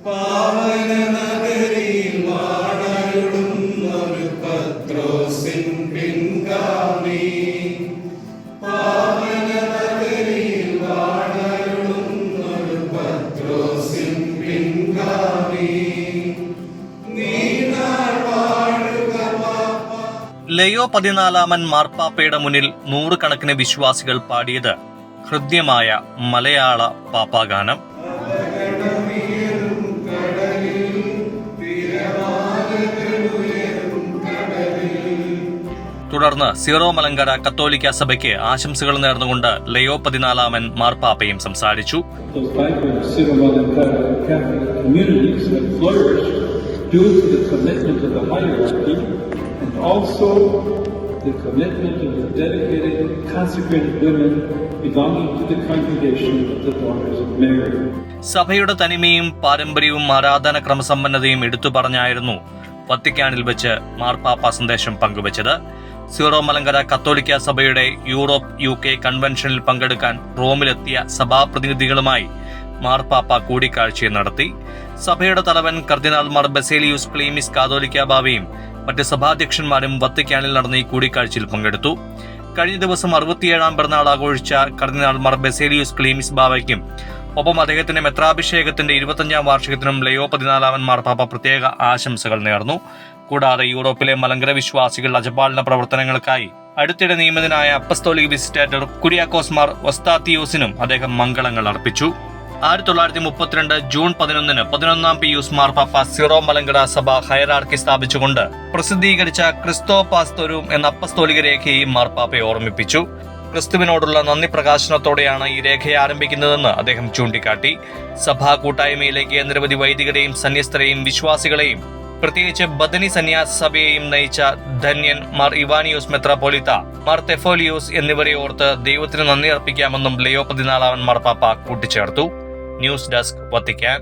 പാവന നഗരിയിൽ വാണരുളുന്നൊരു പത്രോസിൻ പിൻഗാമി. പാവന നഗരിയിൽ വാണരുളുന്നൊരു പത്രോസിൻ പിൻഗാമി. ലയോ 14 മാർപ്പാപ്പയുടെ മുന്നിൽ നൂറുകണക്കിന് വിശ്വാസികൾ പാടിയത് ഹൃദ്യമായ മലയാള പാപ്പാഗാനം. തുടർന്ന് സീറോ മലങ്കര കത്തോലിക്ക സഭയ്ക്ക് ആശംസകൾ നേർന്നുകൊണ്ട് ലയോ 14 മാർപ്പാപ്പയും സംസാരിച്ചു. Also the commitment of the dedicated, consecrated women belonging to the congregation of the Daughters of Mary. സഭയുടെ തനിമയും പാരമ്പര്യവും ആരാധന ക്രമസമ്പന്നതയും എടുത്തു പറഞ്ഞായിരുന്നു വത്തിക്കാനിൽ വെച്ച് മാർപ്പാപ്പ സന്ദേശം പങ്കുവച്ചത്. സീറോ മലങ്കര കത്തോലിക്ക സഭയുടെ യൂറോപ്പ് UK കൺവെൻഷനിൽ പങ്കെടുക്കാൻ റോമിലെത്തിയ സഭാപ്രതിനിധികളുമായി മാർപ്പാപ്പ കൂടിക്കാഴ്ച നടത്തി. സഭയുടെ തലവൻ കർദിനാൾ മാർ ബസേലിയൂസ് ക്ലീമിസ് കാതോലിക്ക ബാവയും മറ്റ് സഭാധ്യക്ഷന്മാരും വത്തിക്കാനിൽ നടന്ന ഈ കൂടിക്കാഴ്ചയിൽ പങ്കെടുത്തു. കഴിഞ്ഞ ദിവസം 67ാം പിറന്നാൾ ആഘോഷിച്ച കർദിനാൾ മാർ ബസേലിയൂസ് ക്ലീമിസ് ബാവയ്ക്കും ഒപ്പം അദ്ദേഹത്തിന്റെ മെത്രാഭിഷേകത്തിന്റെ 25ാം വാർഷികത്തിനും ലയോ 14 മാർപ്പാപ്പ പ്രത്യേക ആശംസകൾ നേർന്നു. കൂടാതെ യൂറോപ്പിലെ മലങ്കര വിശ്വാസികൾ അജപാലന പ്രവർത്തനങ്ങൾക്കായി അടുത്തിടെ നിയമിതനായ അപ്പസ്തോലിക് വിസിറ്റേറ്റർ കുര്യാക്കോസ് മാർ ഒസ്താത്തിയോസിനും അദ്ദേഹം മംഗളങ്ങൾ അർപ്പിച്ചു. 1932 ജൂൺ 11 11ാം പിയൂസ് മാർപ്പാപ്പ സീറോ മലങ്കര സഭ ഹയറാർക്കി സ്ഥാപിച്ചുകൊണ്ട് പ്രസിദ്ധീകരിച്ച ക്രിസ്തോപാസ്തോരും എന്ന അപ്പസ്തോലിക രേഖയെയും മാർപ്പാപ്പയെ ഓർമ്മിപ്പിച്ചു. ക്രിസ്തുവിനോടുള്ള നന്ദി പ്രകാശനത്തോടെയാണ് ഈ രേഖയെ ആരംഭിക്കുന്നതെന്ന് അദ്ദേഹം ചൂണ്ടിക്കാട്ടി. സഭാ കൂട്ടായ്മയിലേക്ക് നിരവധി വൈദികരെയും സന്യസ്തരെയും വിശ്വാസികളെയും പ്രത്യേകിച്ച് ബദനി സന്യാസ സഭയെയും നയിച്ച ധന്യൻ മാർ ഇവാനിയോസ് മെത്രാപ്പോലിത്ത, മാർ തെഫോലിയോസ് എന്നിവരെ ഓർത്ത് ദൈവത്തിന് നന്ദി അർപ്പിക്കാമെന്നും ലയോ 14 മാർപ്പാപ്പ കൂട്ടിച്ചേർത്തു. News desk Vatican.